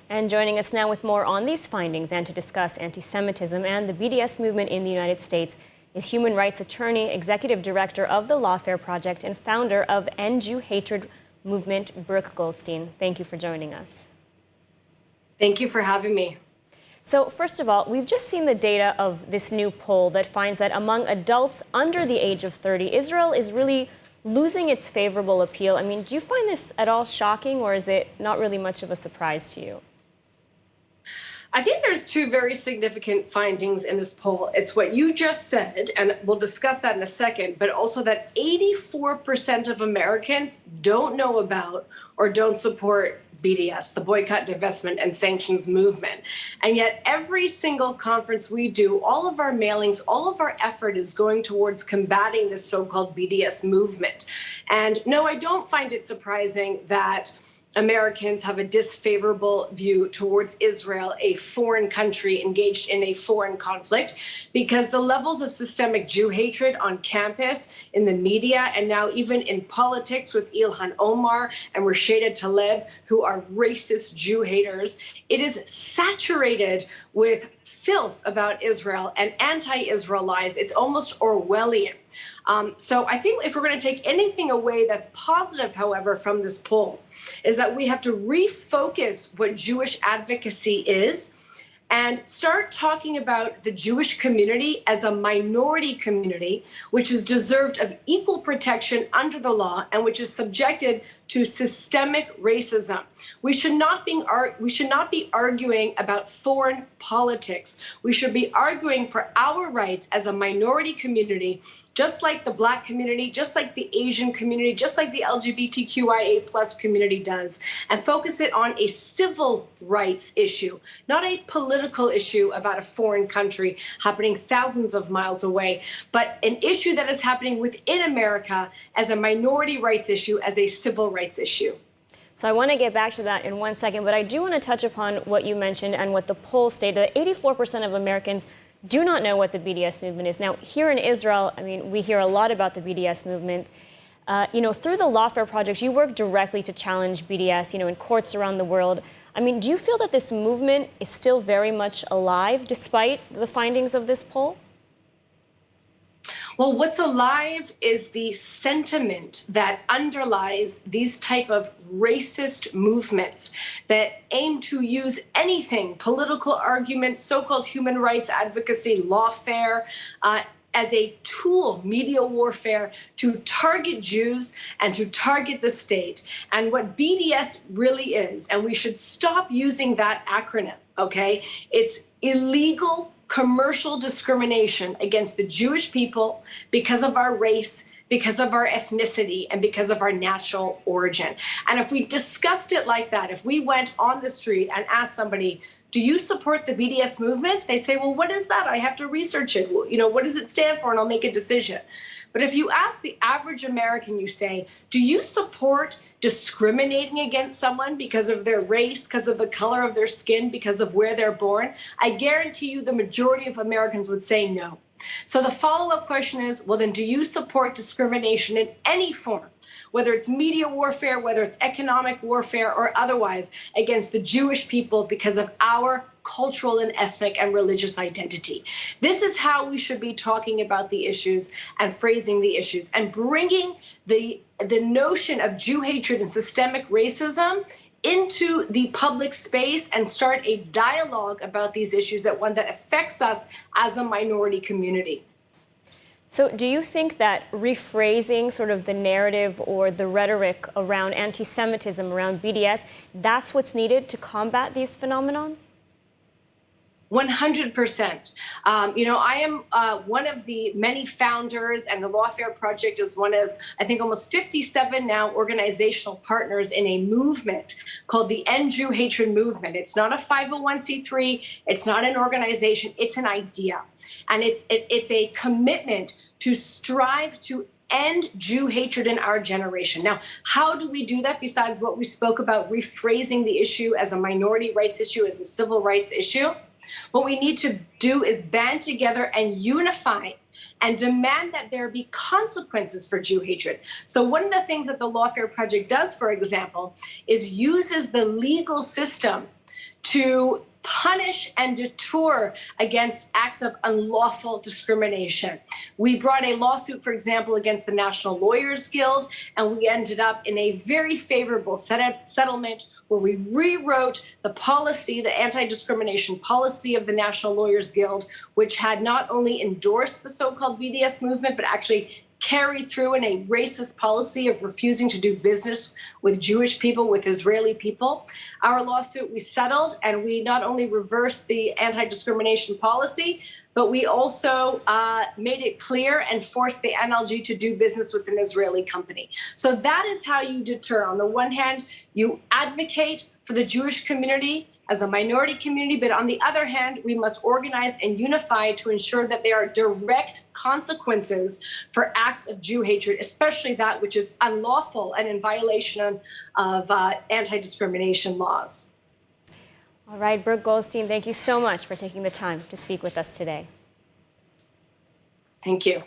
And joining us now with more on these findings and to discuss anti-Semitism and the BDS movement in the United States is human rights attorney, executive director of the Lawfare Project, and founder of End Jew Hatred Movement, Brooke Goldstein. Thank you for joining us. Thank you for having me. So first of all, we've just seen the data of this new poll that finds that among adults under the age of 30, Israel is really losing its favorable appeal. I mean, do you find this at all shocking, or is it not really much of a surprise to you? I think there's two very significant findings in this poll. It's what you just said, and we'll discuss that in a second, but also that 84% of Americans don't know about or don't support BDS, the Boycott, Divestment, and Sanctions movement. And yet every single conference we do, all of our mailings, all of our effort is going towards combating this so-called BDS movement. And no, I don't find it surprising that Americans have a disfavorable view towards Israel, a foreign country engaged in a foreign conflict, because the levels of systemic Jew hatred on campus, in the media, and now even in politics with Ilhan Omar and Rashida Tlaib, who are racist Jew haters, it is saturated with filth about Israel and anti-Israel lies. It's almost Orwellian. So I think if we're going to take anything away that's positive, however, from this poll, is that we have to refocus what Jewish advocacy is and start talking about the Jewish community as a minority community, which is deserved of equal protection under the law and which is subjected to systemic racism. We should not be arguing about foreign politics. We should be arguing for our rights as a minority community, just like the Black community, just like the Asian community, just like the LGBTQIA plus community does, and focus it on a civil rights issue, not a political issue about a foreign country happening thousands of miles away, but an issue that is happening within America as a minority rights issue, as a civil rights issue. So I want to get back to that in 1 second, but I do want to touch upon what you mentioned and what the poll stated, that 84% of Americans do not know what the BDS movement is. Now, here in Israel, I mean, we hear a lot about the BDS movement. Through the Lawfare Project, you work directly to challenge BDS, in courts around the world. I mean, do you feel that this movement is still very much alive despite the findings of this poll? Well, what's alive is the sentiment that underlies these type of racist movements that aim to use anything, political arguments, so-called human rights advocacy, lawfare, as a tool, media warfare, to target Jews and to target the state. And what BDS really is, and we should stop using that acronym, okay? It's illegal commercial discrimination against the Jewish people because of our race, because of our ethnicity, and because of our natural origin. And if we discussed it like that, if we went on the street and asked somebody, do you support the BDS movement? They say, well, what is that? I have to research it. Well, what does it stand for? And I'll make a decision. But if you ask the average American, you say, do you support discriminating against someone because of their race, because of the color of their skin, because of where they're born? I guarantee you the majority of Americans would say no. So the follow-up question is, well, then do you support discrimination in any form, whether it's media warfare, whether it's economic warfare or otherwise, against the Jewish people because of our cultural and ethnic and religious identity? This is how we should be talking about the issues and phrasing the issues and bringing the notion of Jew hatred and systemic racism into the public space and start a dialogue about these issues, one that affects us as a minority community. So do you think that rephrasing sort of the narrative or the rhetoric around anti-Semitism, around BDS, that's what's needed to combat these phenomenons? 100%. I am one of the many founders, and the Lawfare Project is one of, I think, almost 57 now organizational partners in a movement called the End Jew Hatred Movement. It's not a 501c3. It's not an organization. It's an idea. And it's a commitment to strive to end Jew hatred in our generation. Now, how do we do that besides what we spoke about, rephrasing the issue as a minority rights issue, as a civil rights issue? What we need to do is band together and unify and demand that there be consequences for Jew hatred. So one of the things that the Lawfare Project does, for example, is uses the legal system to punish and deter against acts of unlawful discrimination. We brought a lawsuit, for example, against the National Lawyers Guild, and we ended up in a very favorable settlement where we rewrote the policy, the anti-discrimination policy of the National Lawyers Guild, which had not only endorsed the so-called BDS movement, but actually carried through in a racist policy of refusing to do business with Jewish people, with Israeli people. Our lawsuit, we settled, and we not only reversed the anti-discrimination policy, but we also made it clear and forced the NLG to do business with an Israeli company. So that is how you deter. On the one hand, you advocate for the Jewish community as a minority community, but on the other hand, we must organize and unify to ensure that there are direct consequences for acts of Jew hatred, especially that which is unlawful and in violation of anti-discrimination laws. All right, Brooke Goldstein, thank you so much for taking the time to speak with us today. Thank you.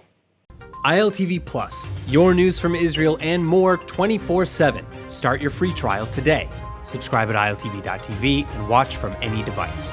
ILTV Plus, your news from Israel and more 24/7. Start your free trial today. Subscribe at iltv.tv and watch from any device.